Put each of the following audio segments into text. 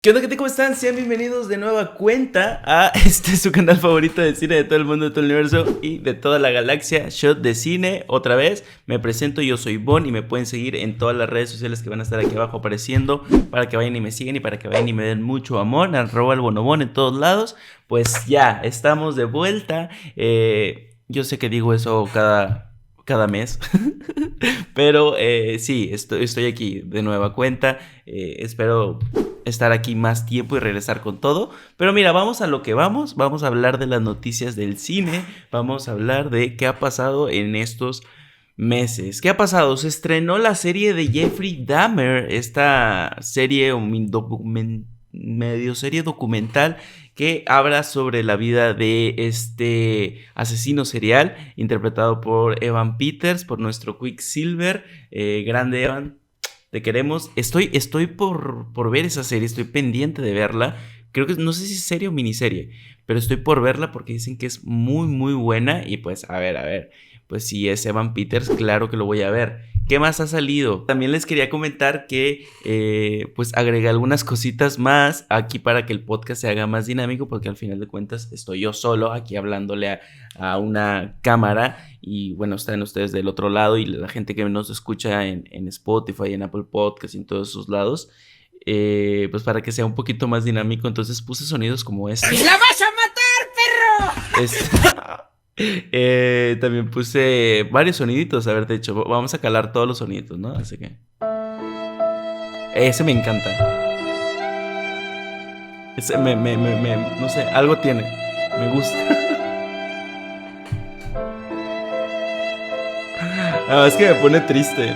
¿Qué onda, gente? ¿Cómo están? Sean bienvenidos de nueva cuenta a su canal favorito de cine de todo el mundo, de todo el universo y de toda la galaxia, Shot de Cine. Otra vez, me presento, yo soy Bon y me pueden seguir en todas las redes sociales que van a estar aquí abajo apareciendo para que vayan y me sigan y para que vayan y me den mucho amor, @elbonobon en todos lados. Pues ya, estamos de vuelta. Yo sé que digo eso cada mes, pero sí, estoy aquí de nueva cuenta. Espero estar aquí más tiempo y regresar con todo. Pero mira, vamos a lo que vamos a hablar de las noticias del cine, vamos a hablar de qué ha pasado en estos meses. ¿Qué ha pasado? Se estrenó la serie de Jeffrey Dahmer, esta serie medio serie documental que habla sobre la vida de este asesino serial interpretado por Evan Peters, por nuestro Quicksilver. Grande Evan, te queremos. Estoy por ver esa serie, estoy pendiente de verla. Creo que no sé si es serie o miniserie, pero estoy por verla porque dicen que es muy muy buena. Y pues a ver, pues si es Evan Peters, claro que lo voy a ver. ¿Qué más ha salido? También les quería comentar que pues agregué algunas cositas más aquí para que el podcast se haga más dinámico, porque al final de cuentas estoy yo solo aquí hablándole a una cámara y bueno, están ustedes del otro lado y la gente que nos escucha en Spotify, en Apple Podcasts y en todos esos lados, pues para que sea un poquito más dinámico, entonces puse sonidos como este. ¡La vas a matar, perro! También puse varios soniditos. A ver, de hecho, vamos a calar todos los soniditos, ¿no? Así que ese me encanta. Ese no sé, algo tiene. Me gusta. Es que me pone triste.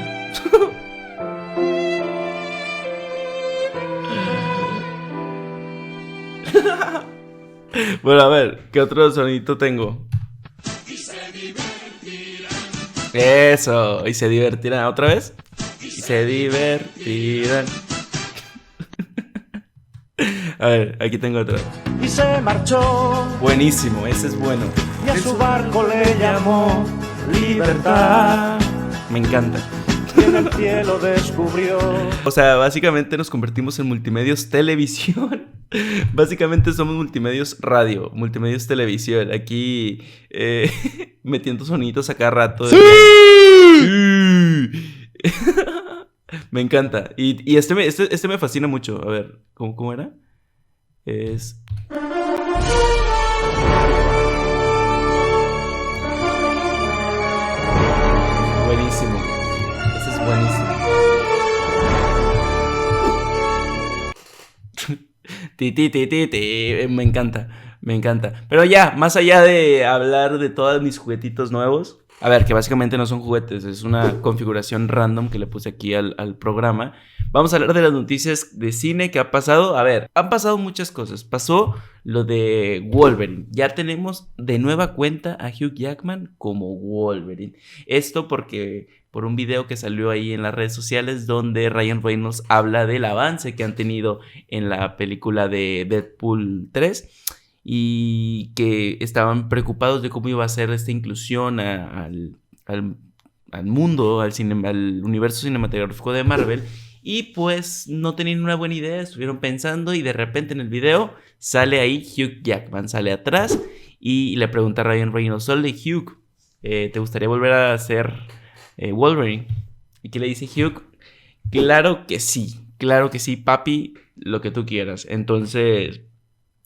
Bueno, a ver, ¿qué otro sonidito tengo? Eso, y se divertirán. ¿Otra vez? Y se divertirán. A ver, aquí tengo otra. Y se marchó. Buenísimo, ese es bueno. Y a su barco le llamó Libertad. Me encanta. Y en el cielo descubrió. O sea, básicamente nos convertimos en multimedios televisión. Básicamente somos multimedios radio, multimedios televisión. Aquí metiendo sonidos a cada rato. ¡Sí! Me encanta. Y este me fascina mucho. A ver, ¿cómo era? Es... Buenísimo. Ese es buenísimo. Me encanta. Pero ya, más allá de hablar de todos mis juguetitos nuevos, a ver, que básicamente no son juguetes, es una configuración random que le puse aquí al programa. Vamos a hablar de las noticias de cine que ha pasado. A ver, han pasado muchas cosas. Pasó lo de Wolverine. Ya tenemos de nueva cuenta a Hugh Jackman como Wolverine. Esto porque por un video que salió ahí en las redes sociales donde Ryan Reynolds habla del avance que han tenido en la película de Deadpool 3 y que estaban preocupados de cómo iba a ser esta inclusión al mundo, al universo cinematográfico de Marvel, y pues no tenían una buena idea, estuvieron pensando y de repente en el video sale ahí Hugh Jackman, sale atrás y le pregunta a Ryan Reynolds: "Oye, Hugh, ¿te gustaría volver a ser Wolverine?" ¿Y qué le dice Hugh? Claro que sí, papi, lo que tú quieras. Entonces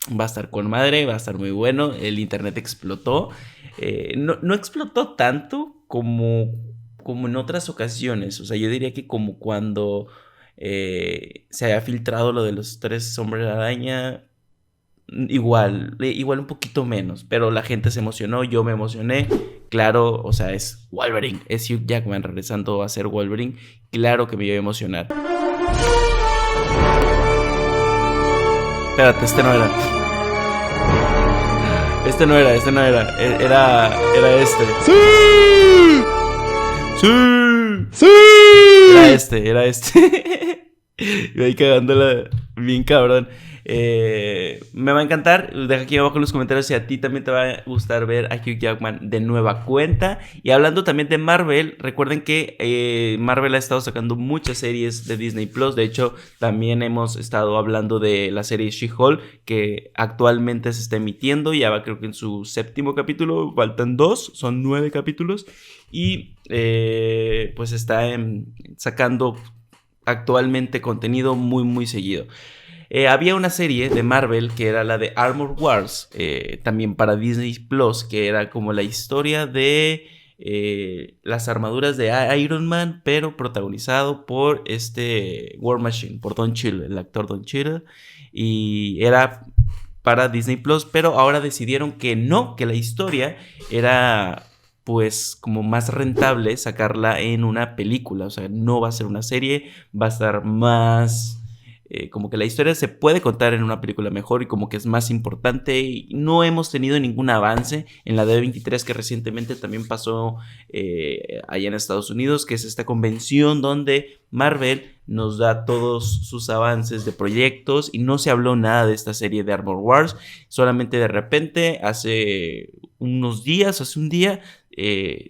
va a estar con madre, va a estar muy bueno. El internet explotó. No explotó tanto como en otras ocasiones. O sea, yo diría que como cuando se había filtrado lo de los 3 hombres de araña. Igual un poquito menos, pero la gente se emocionó, yo me emocioné. Claro, o sea, es Wolverine, es Hugh Jackman regresando a ser Wolverine. Claro que me iba a emocionar. Espérate, este no era. Era este. ¡Sí! Era este. Y ahí cagándola. Bien cabrón. Me va a encantar. Deja aquí abajo en los comentarios si a ti también te va a gustar ver a Hugh Jackman de nueva cuenta. Y hablando también de Marvel, recuerden que Marvel ha estado sacando muchas series de Disney Plus. De hecho, también hemos estado hablando de la serie She-Hulk, que actualmente se está emitiendo. Ya va, creo que en su 7º capítulo. Faltan 2, son 9 capítulos. Y pues está sacando actualmente contenido muy muy seguido. Había una serie de Marvel que era la de Armor Wars, también para Disney Plus, que era como la historia de las armaduras de Iron Man, pero protagonizado por War Machine, por Don Cheadle, el actor Don Cheadle, y era para Disney Plus, pero ahora decidieron que no, que la historia era pues como más rentable sacarla en una película. O sea, no va a ser una serie, va a estar más como que la historia se puede contar en una película mejor y como que es más importante. Y no hemos tenido ningún avance en la D23 que recientemente también pasó allá en Estados Unidos, que es esta convención donde Marvel nos da todos sus avances de proyectos y no se habló nada de esta serie de Armor Wars. Solamente de repente hace un día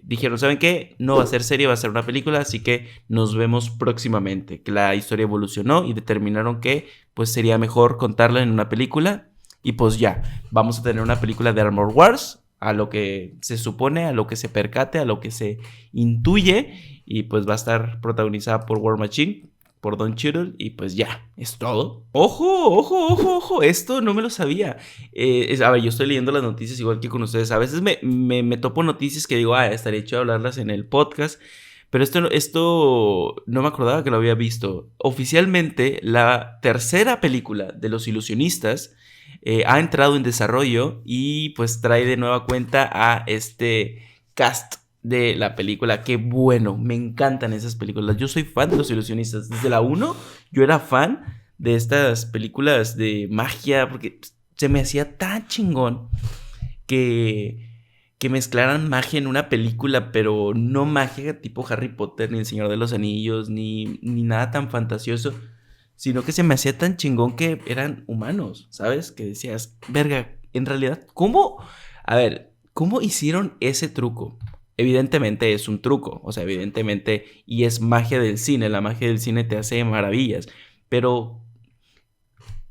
dijeron, ¿saben qué? No va a ser serie, va a ser una película, así que nos vemos próximamente. Que la historia evolucionó y determinaron que pues sería mejor contarla en una película. Y pues ya, vamos a tener una película de Armor Wars, a lo que se supone, a lo que se percate, a lo que se intuye. Y pues va a estar protagonizada por War Machine, por Don Cheadle, y pues ya, es todo. ¡Ojo! Esto no me lo sabía. A ver, yo estoy leyendo las noticias igual que con ustedes. A veces me topo noticias que digo, estaría hecho hablarlas en el podcast. Pero esto no me acordaba que lo había visto. Oficialmente, la tercera película de Los Ilusionistas ha entrado en desarrollo y pues trae de nueva cuenta a este cast de la película. Qué bueno, me encantan esas películas. Yo soy fan de Los Ilusionistas. Desde la 1 yo era fan de estas películas de magia porque se me hacía tan chingón que mezclaran magia en una película, pero no magia tipo Harry Potter, ni El Señor de los Anillos, ni nada tan fantasioso, sino que se me hacía tan chingón que eran humanos, ¿sabes? Que decías, verga, en realidad, ¿cómo hicieron ese truco? Evidentemente es un truco, o sea, evidentemente, y es magia del cine, la magia del cine te hace maravillas, pero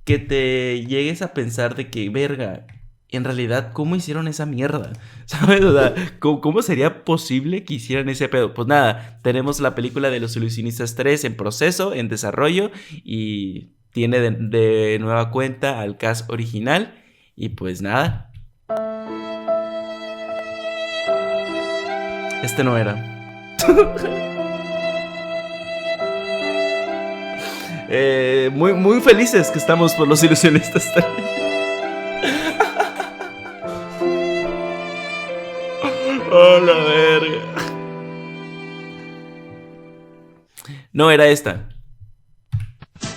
que te llegues a pensar de que, verga, en realidad, ¿cómo hicieron esa mierda? ¿Sabes? O sea, ¿cómo sería posible que hicieran ese pedo? Pues nada, tenemos la película de Los Ilusionistas 3 en proceso, en desarrollo, y tiene de nueva cuenta al cast original, y pues nada. Este no era. Muy felices que estamos por Los Ilusionistas también. Oh, la verga. No era esta.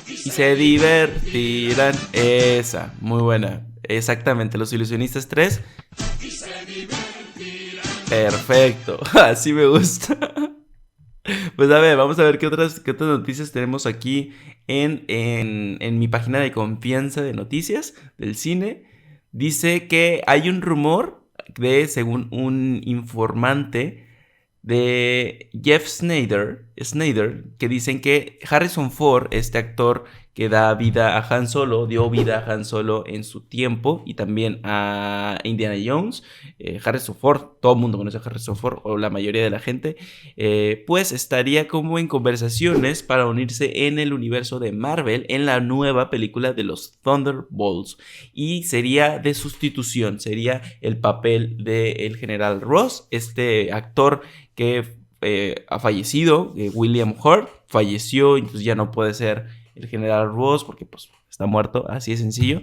Y se divertirán. Esa, muy buena. Exactamente, Los Ilusionistas 3. Perfecto, así me gusta. Pues a ver, vamos a ver qué otras noticias tenemos aquí en mi página de confianza de noticias del cine. Dice que hay un rumor según un informante de Jeff Sneider, que dicen que Harrison Ford, este actor que da vida a Han Solo, dio vida a Han Solo en su tiempo, y también a Indiana Jones. Harrison Ford, todo el mundo conoce a Harrison Ford, o la mayoría de la gente, pues estaría como en conversaciones para unirse en el universo de Marvel en la nueva película de los Thunderbolts, y sería de sustitución, sería el papel del general Ross, este actor que ha fallecido, William Hurt, falleció, entonces ya no puede ser el general Ross porque pues está muerto, así de sencillo.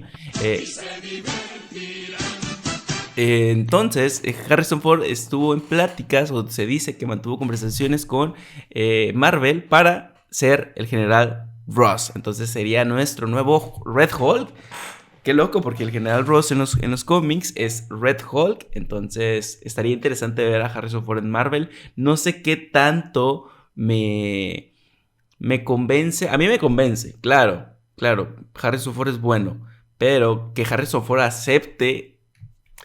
Entonces Harrison Ford estuvo en pláticas, o se dice que mantuvo conversaciones con Marvel para ser el general Ross. Entonces sería nuestro nuevo Red Hulk. Qué loco, porque el general Ross en los cómics es Red Hulk. Entonces estaría interesante ver a Harrison Ford en Marvel. No sé qué tanto me convence. A mí me convence, claro. claro, Harrison Ford es bueno, pero que Harrison Ford acepte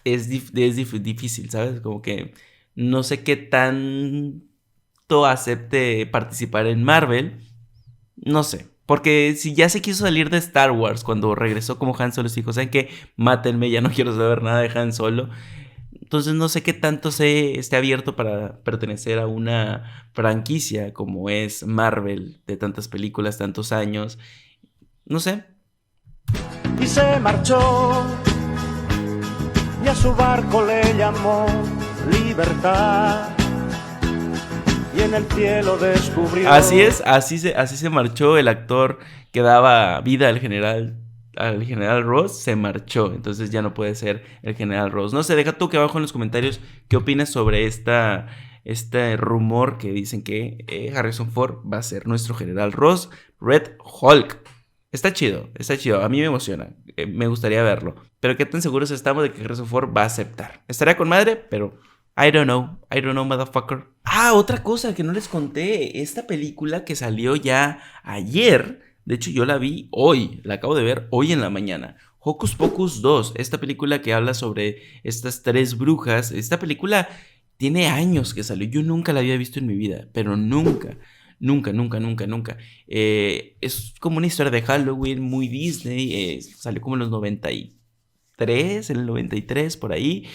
difícil, ¿sabes? Como que no sé qué tanto acepte participar en Marvel, no sé. Porque si ya se quiso salir de Star Wars cuando regresó como Han Solo, dijo, ¿saben qué? Mátenme, ya no quiero saber nada de Han Solo. Entonces no sé qué tanto esté abierto para pertenecer a una franquicia como es Marvel, de tantas películas, tantos años. No sé. Y se marchó, y a su barco le llamó Libertad, y en el cielo descubrió. Así es, así se marchó el actor que daba vida al general Ross, se marchó, entonces ya no puede ser el general Ross. No sé, deja tú que abajo en los comentarios qué opinas sobre este rumor que dicen que Harrison Ford va a ser nuestro general Ross, Red Hulk. Está chido, a mí me emociona, me gustaría verlo, pero qué tan seguros estamos de que Harrison Ford va a aceptar. Estaría con madre, pero I don't know, motherfucker. Ah, otra cosa que no les conté, esta película que salió ya ayer, de hecho yo la vi hoy, la acabo de ver hoy en la mañana. Hocus Pocus 2, esta película que habla sobre estas 3 brujas. Esta película tiene años que salió, yo nunca la había visto en mi vida, pero nunca. Es como una historia de Halloween, muy Disney, salió como en los 93, en el 93, por ahí.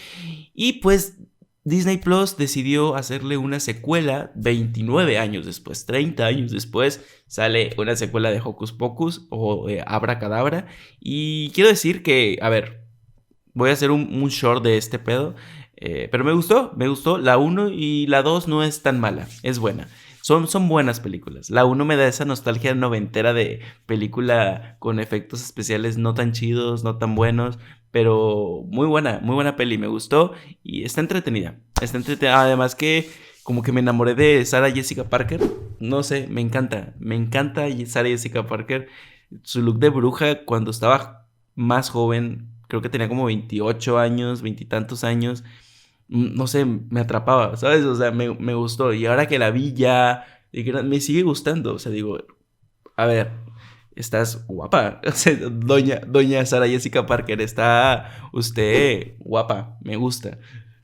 Y pues Disney Plus decidió hacerle una secuela 29 años después, 30 años después, sale una secuela de Hocus Pocus o Abracadabra. Y quiero decir que, a ver, voy a hacer un short de este pedo, pero me gustó, la 1 y la 2 no es tan mala, es buena. Son buenas películas. La 1 me da esa nostalgia noventera de película con efectos especiales no tan chidos, no tan buenos, pero muy buena peli, me gustó y está entretenida. Además que como que me enamoré de Sarah Jessica Parker. No sé, me encanta Sarah Jessica Parker. Su look de bruja cuando estaba más joven, creo que tenía como 28 años, 20 y tantos años. No sé, me atrapaba, ¿sabes? O sea, me gustó. Y ahora que la vi ya, me sigue gustando. O sea, digo, a ver, estás guapa. O sea, doña Sarah Jessica Parker, está usted guapa, me gusta.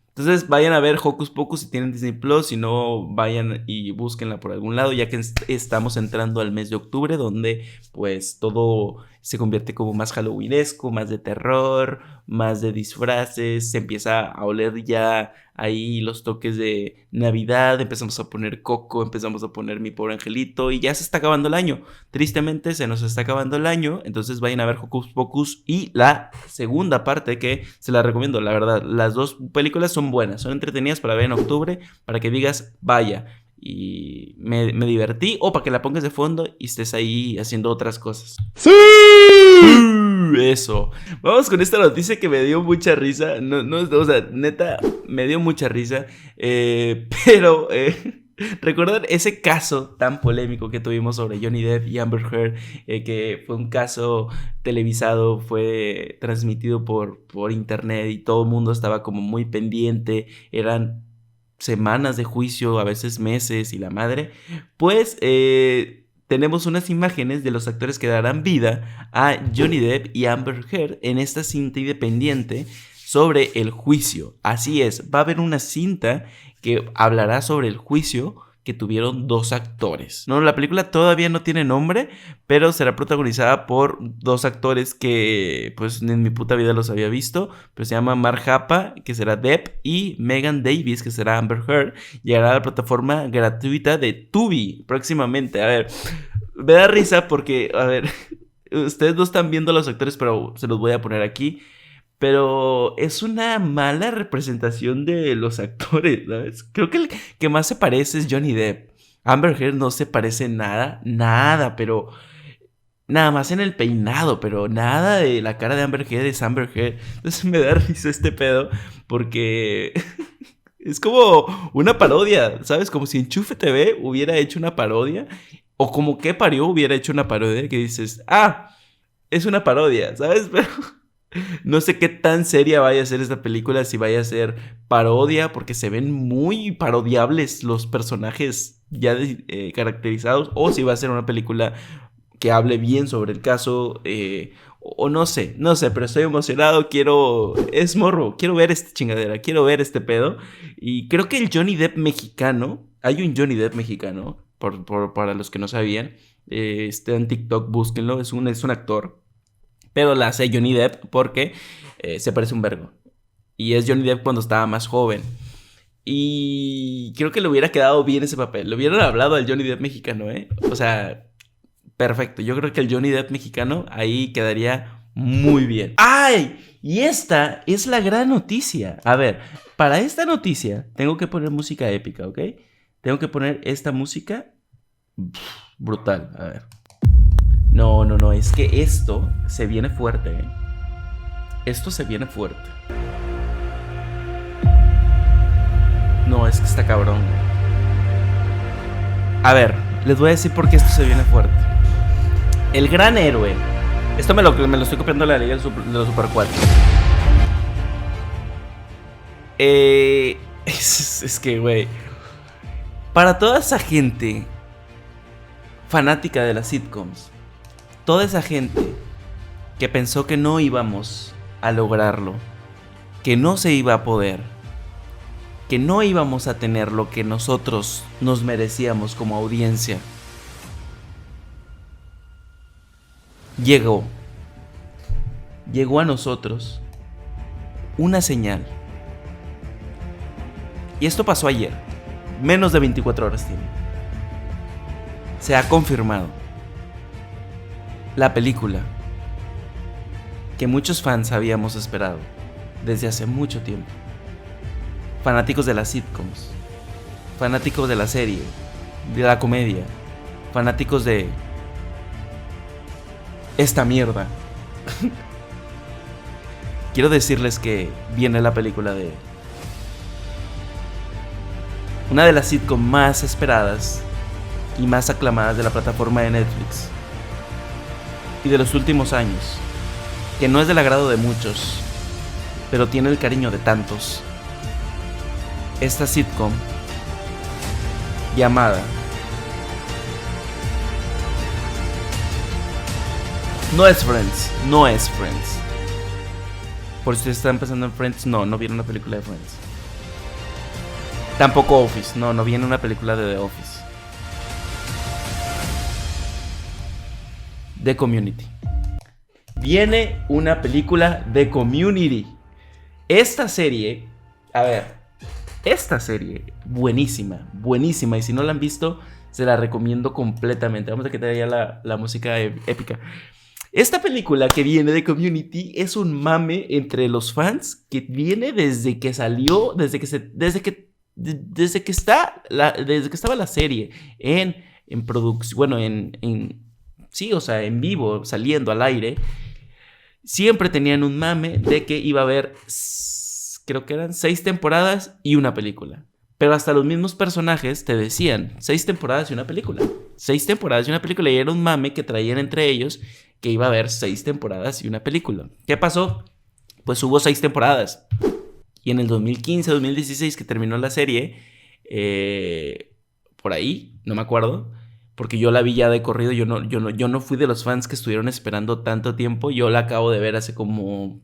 Entonces vayan a ver Hocus Pocus si tienen Disney Plus, si no vayan y búsquenla por algún lado, ya que estamos entrando al mes de octubre, donde pues todo se convierte como más halloweenesco, más de terror, más de disfraces, se empieza a oler ya ahí los toques de Navidad, empezamos a poner Coco, empezamos a poner Mi Pobre Angelito y ya se está acabando el año. Tristemente se nos está acabando el año, entonces vayan a ver Hocus Pocus y la segunda parte que se la recomiendo, la verdad. Las dos películas son buenas, son entretenidas para ver en octubre, para que digas, vaya, y me divertí, o para que la pongas de fondo y estés ahí haciendo otras cosas. ¡Sí! Eso. Vamos con esta noticia que me dio mucha risa. No, o sea, neta, me dio mucha risa. Pero ¿recuerdan ese caso tan polémico que tuvimos sobre Johnny Depp y Amber Heard? Que fue un caso televisado, fue transmitido por internet y todo el mundo estaba como muy pendiente. Eran semanas de juicio, a veces meses y la madre. Pues tenemos unas imágenes de los actores que darán vida a Johnny Depp y Amber Heard en esta cinta independiente sobre el juicio. Así es, va a haber una cinta que hablará sobre el juicio que tuvieron 2 actores. No, la película todavía no tiene nombre, pero será protagonizada por 2 actores que pues en mi puta vida los había visto. Pero se llama Mark Hapa, que será Depp, y Megan Davis, que será Amber Heard. Llegará a la plataforma gratuita de Tubi próximamente. A ver, me da risa porque, a ver, ustedes no están viendo a los actores, pero se los voy a poner aquí. Pero es una mala representación de los actores, ¿sabes? Creo que el que más se parece es Johnny Depp. Amber Heard no se parece nada, pero nada más en el peinado, pero nada de la cara de Amber Heard es Amber Heard. Entonces me da risa este pedo porque es como una parodia, ¿sabes? Como si Enchufe TV hubiera hecho una parodia, o como Que Parió hubiera hecho una parodia que dices, es una parodia, ¿sabes? Pero no sé qué tan seria vaya a ser esta película, si vaya a ser parodia, porque se ven muy parodiables los personajes ya caracterizados, o si va a ser una película que hable bien sobre el caso, o no sé, pero estoy emocionado, es morbo, quiero ver esta chingadera, quiero ver este pedo, y creo que el Johnny Depp mexicano, hay un Johnny Depp mexicano, para los que no sabían, está en TikTok, búsquenlo, es un actor, pero la hace Johnny Depp porque se parece un vergo, y es Johnny Depp cuando estaba más joven. Y creo que le hubiera quedado bien ese papel. Le hubieran hablado al Johnny Depp mexicano, ¿eh? O sea, perfecto. Yo creo que el Johnny Depp mexicano ahí quedaría muy bien. ¡Ay! Y esta es la gran noticia. A ver, para esta noticia tengo que poner música épica, ¿ok? Tengo que poner esta música brutal. A ver. No. Es que esto se viene fuerte, ¿eh? Esto se viene fuerte. No, es que está cabrón. A ver, les voy a decir por qué esto se viene fuerte. El gran héroe. Esto me lo estoy copiando de la Liga de los Super 4. Es que, güey. Para toda esa gente fanática de las sitcoms, toda esa gente que pensó que no íbamos a lograrlo, que no se iba a poder, que no íbamos a tener lo que nosotros nos merecíamos como audiencia, llegó a nosotros una señal. Y esto pasó ayer, menos de 24 horas tiene. Se ha confirmado la película que muchos fans habíamos esperado desde hace mucho tiempo. Fanáticos de las sitcoms, fanáticos de la serie, de la comedia, fanáticos de esta mierda. Quiero decirles que viene la película de una de las sitcoms más esperadas y más aclamadas de la plataforma de Netflix y de los últimos años, que no es del agrado de muchos, pero tiene el cariño de tantos. Esta sitcom llamada no es Friends. Por si ustedes están pensando en Friends, no viene una película de Friends. Tampoco Office, no viene una película de The Office. The Community. Viene una película de Community. Esta serie, buenísima. Y si no la han visto, se la recomiendo completamente. Vamos a quitar ya la música épica. Esta película que viene de Community es un mame entre los fans que viene desde que salió, desde que estaba la serie en producción, bueno, sí, o sea, en vivo, saliendo al aire. Siempre tenían un mame de que iba a haber, creo que eran 6 temporadas y una película. Pero hasta los mismos personajes te decían 6 temporadas y una película. 6 temporadas y una película. Y era un mame que traían entre ellos que iba a haber 6 temporadas y una película. ¿Qué pasó? Pues hubo 6 temporadas. Y en el 2015, 2016 que terminó la serie, por ahí, no me acuerdo, porque yo la vi ya de corrido. Yo no fui de los fans que estuvieron esperando tanto tiempo. Yo la acabo de ver hace como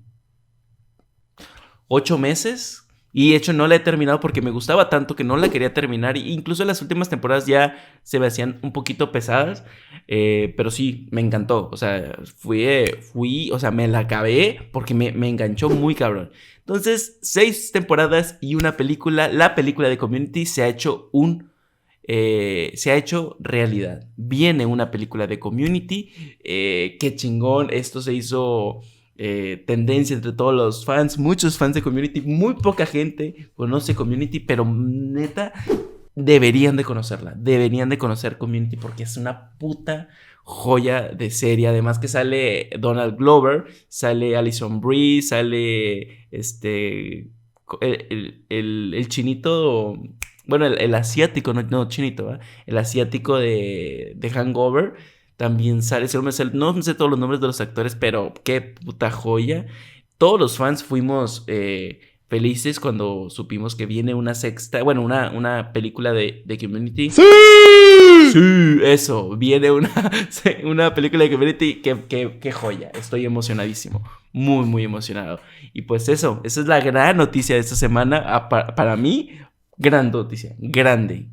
8 meses. Y de hecho no la he terminado porque me gustaba tanto que no la quería terminar. E incluso las últimas temporadas ya se me hacían un poquito pesadas. Pero sí, me encantó. O sea, o sea, me la acabé porque me enganchó muy cabrón. Entonces, 6 temporadas y una película. La película de Community se ha hecho realidad. Viene una película de Community. Qué chingón. Esto se hizo tendencia entre todos los fans. Muchos fans de Community. Muy poca gente conoce Community, pero neta, deberían de conocerla. Deberían de conocer Community porque es una puta joya de serie. Además que sale Donald Glover, sale Alison Brie, sale el chinito, bueno, el asiático, no chinito, ¿verdad? El asiático de Hangover también sale. No me sé todos los nombres de los actores, pero qué puta joya. Todos los fans fuimos felices cuando supimos que viene una sexta, bueno, una película de Community. ¡Sí! Sí, eso. Viene una película de Community. Qué joya. Estoy emocionadísimo. Muy, muy emocionado. Y pues esa es la gran noticia de esta semana. Para mí, gran noticia. Grande.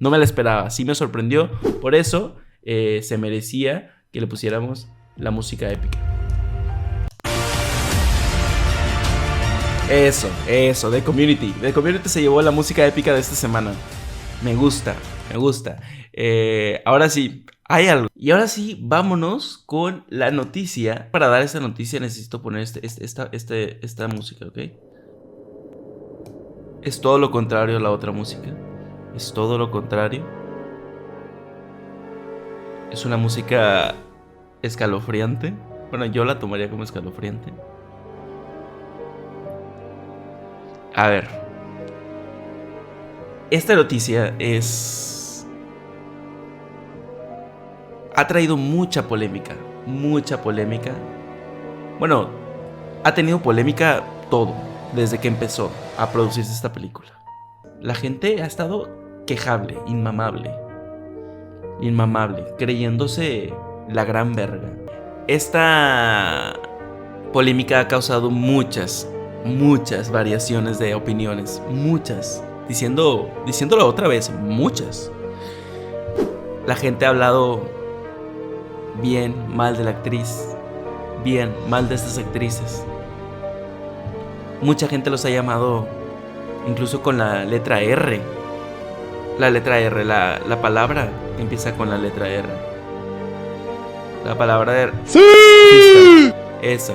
No me la esperaba. Sí me sorprendió. Por eso se merecía que le pusiéramos la música épica. Eso, The Community. The Community se llevó la música épica de esta semana. Me gusta. Ahora sí, hay algo. Y ahora sí, vámonos con la noticia. Para dar esta noticia necesito poner esta música, ¿ok? Es todo lo contrario a la otra música. Es todo lo contrario. Es una música escalofriante. Bueno, yo la tomaría como escalofriante. A ver. Esta noticia ha traído mucha polémica. Bueno, ha tenido polémica todo desde que empezó a producirse esta película. La gente ha estado quejable, inmamable, creyéndose la gran verga. Esta polémica ha causado muchas variaciones de opiniones, diciéndolo otra vez, muchas. La gente ha hablado bien, mal de la actriz, bien, mal de estas actrices. Mucha gente los ha llamado incluso con la letra R. La letra R, la palabra que empieza con la letra R. La palabra de... ¡Sí! Esa.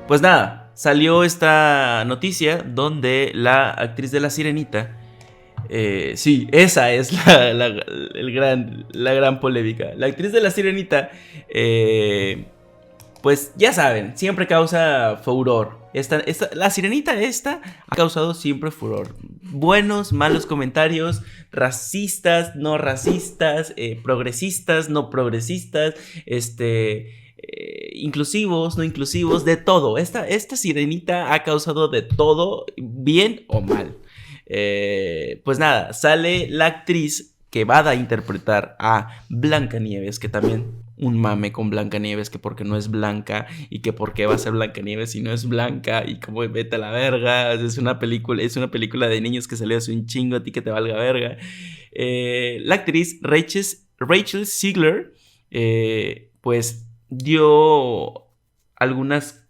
Pues nada, salió esta noticia donde la actriz de La Sirenita... sí, esa es la gran polémica. La actriz de La Sirenita... pues ya saben, siempre causa furor. La Sirenita ha causado siempre furor. Buenos, malos comentarios, racistas, no racistas, progresistas, no progresistas, inclusivos, no inclusivos, de todo. Esta Sirenita ha causado de todo, bien o mal. Pues nada, sale la actriz que va a interpretar a Blancanieves, que también un mame con Blancanieves, que porque no es blanca y que por qué va a ser Blancanieves si no es blanca y como vete a la verga, es una película de niños que salió hace un chingo, a ti que te valga verga. La actriz Rachel Zegler pues dio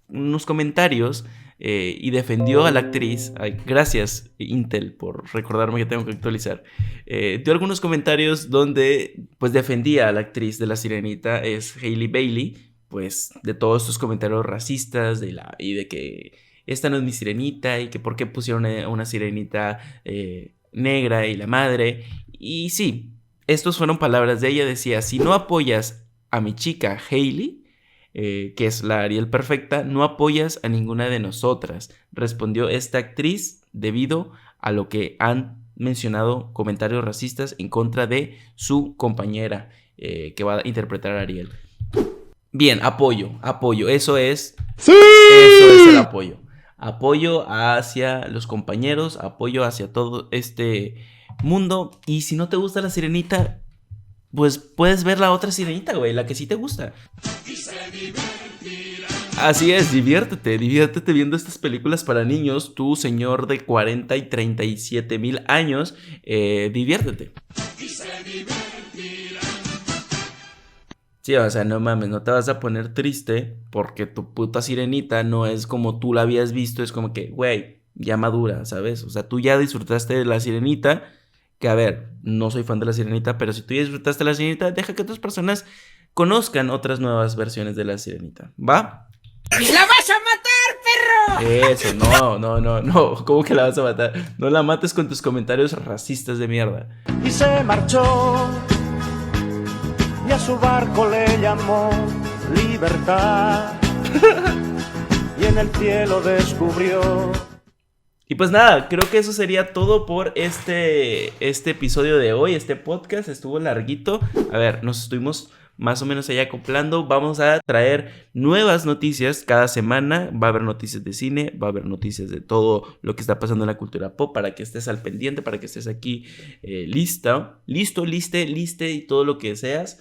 unos comentarios y defendió a la actriz. Ay, gracias Intel por recordarme que tengo que actualizar. Dio algunos comentarios donde pues defendía a la actriz de La Sirenita, es Hailey Bailey, pues de todos estos comentarios racistas y de que esta no es mi sirenita y que por qué pusieron una sirenita negra y la madre. Y sí, estas fueron palabras de ella. Decía: si no apoyas a mi chica Hailey, que es la Ariel perfecta, no apoyas a ninguna de nosotras, respondió esta actriz debido a lo que han mencionado comentarios racistas en contra de su compañera que va a interpretar a Ariel. Bien, apoyo, eso es. ¡Sí! Eso es el apoyo. Apoyo hacia los compañeros, apoyo hacia todo este mundo. Y si no te gusta La Sirenita, pues puedes ver la otra Sirenita, güey, la que sí te gusta. Así es, diviértete viendo estas películas para niños. Tú, señor de 40 y 37 mil años, diviértete. Sí, o sea, no mames, no te vas a poner triste porque tu puta Sirenita no es como tú la habías visto. Es como que, güey, ya madura, ¿sabes? O sea, tú ya disfrutaste de La Sirenita. Que a ver, no soy fan de La Sirenita, pero si tú ya disfrutaste de La Sirenita, deja que otras personas conozcan otras nuevas versiones de La Sirenita, ¿va? ¡La vas a matar, perro! Eso, no, ¿cómo que la vas a matar? No la mates con tus comentarios racistas de mierda. Y se marchó, y a su barco le llamó Libertad, y en el cielo descubrió. Y pues nada, creo que eso sería todo por este episodio de hoy. Este podcast estuvo larguito. A ver, nos estuvimos más o menos allá acoplando. Vamos a traer nuevas noticias cada semana. Va a haber noticias de cine, va a haber noticias de todo lo que está pasando en la cultura pop, para que estés al pendiente, para que estés aquí listo, liste y todo lo que deseas.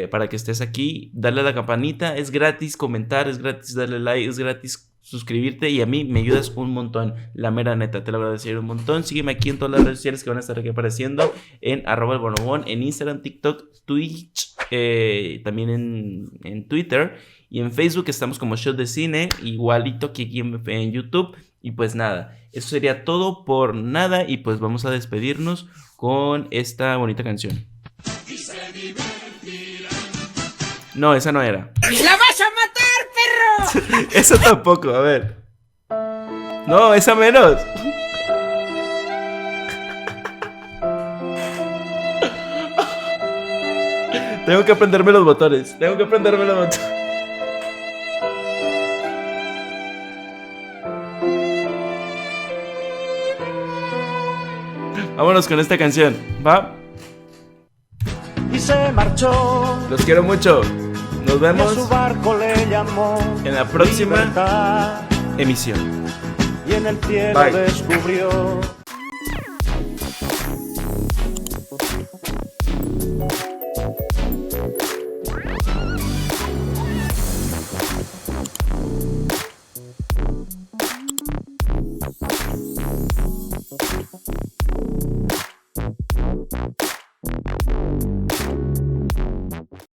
Para que estés aquí, darle a la campanita, es gratis comentar, es gratis darle like, es gratis suscribirte y a mí me ayudas un montón, la mera neta, te lo agradeceré un montón. Sígueme aquí en todas las redes sociales que van a estar aquí apareciendo, en @elbonobon, en Instagram, TikTok, Twitch, también en Twitter y en Facebook estamos como Shot de Cine, igualito que aquí en YouTube. Y pues nada, eso sería todo por nada y pues vamos a despedirnos con esta bonita canción. No, esa no era. ¡La vas a matar, perro! Esa tampoco, a ver. No, esa menos. Tengo que aprenderme los botones. Vámonos con esta canción, ¿va? Y se marchó. Los quiero mucho. Nos Y a vemos su barco le llamó en la próxima Libertad. emisión. Y en el cielo Bye. descubrió